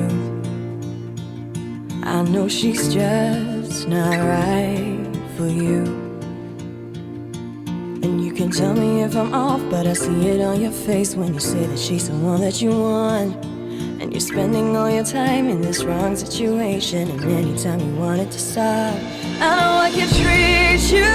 you. I know she's just not right for you. And you can tell me if I'm off, but I see it on your face when you say that she's the one that you want. And you're spending all your time in this wrong situation, and anytime you want it to stop, I know I can treat you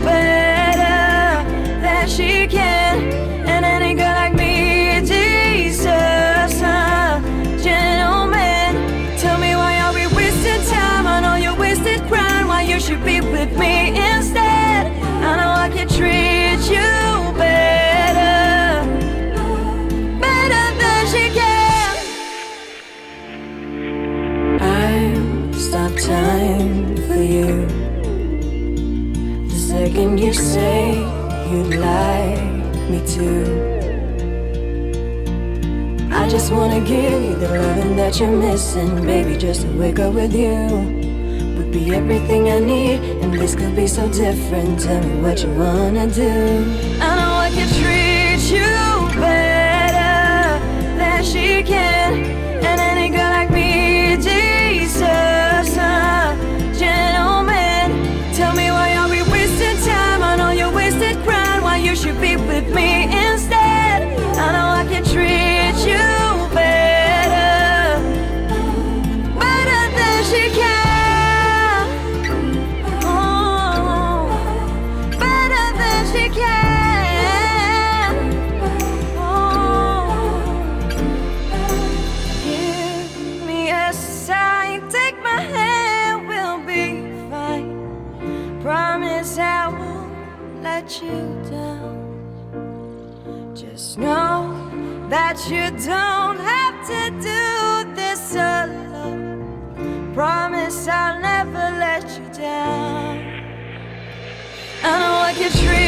better than she can. And any girl like me deserves a gentleman. Tell me why are we wasting time on all your wasted grind, why you should be with me instead. I know I can treat you better, better than she can. I'll stop time for you the second you say you'd like me to. I just wanna give you the loving that you're missing, baby. Just to wake up with you would be everything I need, and this could be so different. Tell me what you wanna do. I know I can treat you better than she can, and any girl like me deserves a gentleman. Tell me why are we wasting time on all your wasted grind, why you should be with me instead. I know I can treat you better, better than she can. Oh, better than she can. Oh, give me a sign, take my hand, we'll be fine. Promise I won't let you down. Just know that you don't have to do this alone. Promise I'll never let you down. I know I can treat